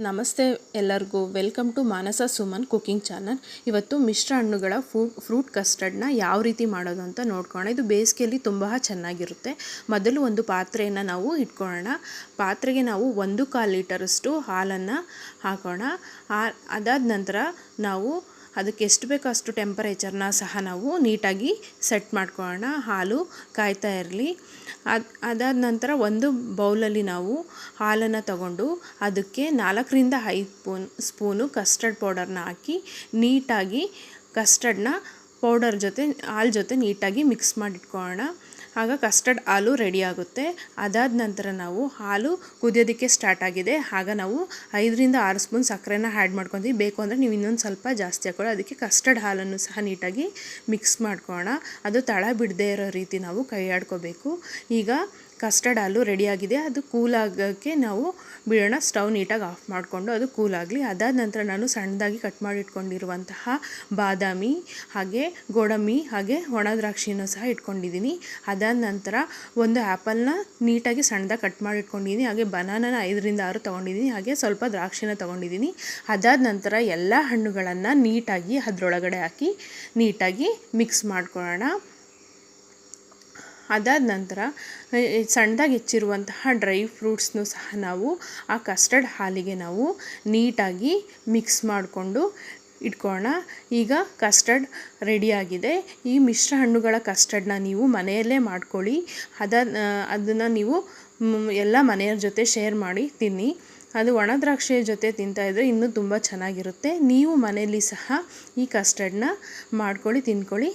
ನಮಸ್ತೆ ಎಲ್ಲರಿಗೂ welcome to Manasa Suman cooking channel. ಇವತ್ತು ಮಿಶ್ರ ಹಣ್ಣುಗಳ ಫ್ರೂಟ್ ಕಸ್ಟರ್ಡ್ನ ಯಾವ ರೀತಿ ಮಾಡೋದು ಅಂತ ನೋಡ್ಕೊಳ್ಳೋಣ. ಇದು ಬೇಸಿಗೆಯಲ್ಲಿ ತುಂಬ ಚೆನ್ನಾಗಿರುತ್ತೆ. ಮೊದಲು ಒಂದು ಪಾತ್ರೆಯನ್ನು ನಾವು ಇಟ್ಕೊಳ್ಳೋಣ. ಪಾತ್ರೆಗೆ ನಾವು 1/4 ಲೀಟರಷ್ಟು ಹಾಲನ್ನು ಹಾಕೋಣ. ಅದಾದ ನಂತರ ನಾವು ಅದಕ್ಕೆ ಎಷ್ಟು ಬೇಕೋ ಅಷ್ಟು ಟೆಂಪರೇಚರ್ನ ಸಹ ನಾವು ನೀಟಾಗಿ ಸೆಟ್ ಮಾಡ್ಕೊಳ್ಳೋಣ. ಹಾಲು ಕಾಯ್ತಾ ಇರಲಿ. ಅದಾದ ನಂತರ ಒಂದು ಬೌಲಲ್ಲಿ ನಾವು ಹಾಲನ್ನು ತಗೊಂಡು ಅದಕ್ಕೆ 4ರಿಂದ 5 ಸ್ಪೂನು ಕಸ್ಟರ್ಡ್ ಪೌಡರ್ನ ಹಾಕಿ ನೀಟಾಗಿ ಕಸ್ಟರ್ಡ್ನ ಪೌಡರ್ ಜೊತೆ ಹಾಲು ಜೊತೆ ನೀಟಾಗಿ ಮಿಕ್ಸ್ ಮಾಡಿಟ್ಕೊಳ್ಳೋಣ. ಆಗ ಕಸ್ಟರ್ಡ್ ಹಾಲು ರೆಡಿ ಆಗುತ್ತೆ. ಅದಾದ ನಂತರ ನಾವು ಹಾಲು ಕುದಿಯೋದಕ್ಕೆ ಸ್ಟಾರ್ಟ್ ಆಗಿದೆ. ಆಗ ನಾವು 5ರಿಂದ 6 ಸ್ಪೂನ್ ಸಕ್ಕರೆನ ಆ್ಯಡ್ ಮಾಡ್ಕೊತೀವಿ. ಬೇಕು ಅಂದರೆ ನೀವು ಇನ್ನೊಂದು ಸ್ವಲ್ಪ ಜಾಸ್ತಿ ಹಾಕೊಳ್ಳಿ. ಅದಕ್ಕೆ ಕಸ್ಟರ್ಡ್ ಹಾಲನ್ನು ಸಹ ನೀಟಾಗಿ ಮಿಕ್ಸ್ ಮಾಡ್ಕೊಳ್ಳೋಣ. ಅದು ತಳ ಬಿಡದೇ ಇರೋ ರೀತಿ ನಾವು ಕೈ ಆಡ್ಕೋಬೇಕು. ಈಗ ಕಸ್ಟರ್ಡ್ ಹಾಲು ರೆಡಿಯಾಗಿದೆ. ಅದು ಕೂಲಾಗೋಕ್ಕೆ ನಾವು ಬಿಡೋಣ. ಸ್ಟವ್ ನೀಟಾಗಿ ಆಫ್ ಮಾಡಿಕೊಂಡು ಅದು ಕೂಲಾಗಲಿ. ಅದಾದ ನಂತರ ನಾನು ಸಣ್ಣದಾಗಿ ಕಟ್ ಮಾಡಿಟ್ಕೊಂಡಿರುವಂತಹ ಬಾದಾಮಿ ಹಾಗೆ ಗೋಡಂಬಿ ಹಾಗೆ ಒಣ ದ್ರಾಕ್ಷಿನೂ ಸಹ ಇಟ್ಕೊಂಡಿದ್ದೀನಿ. ಅದಾದ ನಂತರ ಒಂದು ಆ್ಯಪಲ್ನ ನೀಟಾಗಿ ಸಣ್ಣದಾಗಿ ಕಟ್ ಮಾಡಿಟ್ಕೊಂಡಿದ್ದೀನಿ. ಹಾಗೆ ಬನಾನನ 5ರಿಂದ 6 ತೊಗೊಂಡಿದ್ದೀನಿ. ಹಾಗೆ ಸ್ವಲ್ಪ ದ್ರಾಕ್ಷಿನ ತೊಗೊಂಡಿದ್ದೀನಿ. ಅದಾದ ನಂತರ ಎಲ್ಲ ಹಣ್ಣುಗಳನ್ನು ನೀಟಾಗಿ ಅದರೊಳಗಡೆ ಹಾಕಿ ನೀಟಾಗಿ ಮಿಕ್ಸ್ ಮಾಡ್ಕೊಳ್ಳೋಣ. ಅದಾದ ನಂತರ ಸಣ್ಣದಾಗಿ ಹೆಚ್ಚಿರುವಂತಹ ಡ್ರೈ ಫ್ರೂಟ್ಸ್ನು ಸಹ ನಾವು ಆ ಕಸ್ಟರ್ಡ್ ಹಾಲಿಗೆ ನಾವು ನೀಟಾಗಿ ಮಿಕ್ಸ್ ಮಾಡಿಕೊಂಡು ಇಟ್ಕೊಳ್ಳೋಣ. ಈಗ ಕಸ್ಟರ್ಡ್ ರೆಡಿಯಾಗಿದೆ. ಈ ಮಿಶ್ರ ಹಣ್ಣುಗಳ ಕಸ್ಟರ್ಡ್ನ ನೀವು ಮನೆಯಲ್ಲೇ ಮಾಡ್ಕೊಳ್ಳಿ. ಅದನ್ನು ನೀವು ಎಲ್ಲ ಮನೆಯವ್ರ ಜೊತೆ ಶೇರ್ ಮಾಡಿ ತಿನ್ನಿ. ಅದು ಒಣ ದ್ರಾಕ್ಷಿಯ ಜೊತೆ ತಿಂತಾಯಿದ್ರೆ ಇನ್ನೂ ತುಂಬ ಚೆನ್ನಾಗಿರುತ್ತೆ. ನೀವು ಮನೆಯಲ್ಲಿ ಸಹ ಈ ಕಸ್ಟರ್ಡ್ನ ಮಾಡ್ಕೊಳ್ಳಿ, ತಿನ್ಕೊಳ್ಳಿ.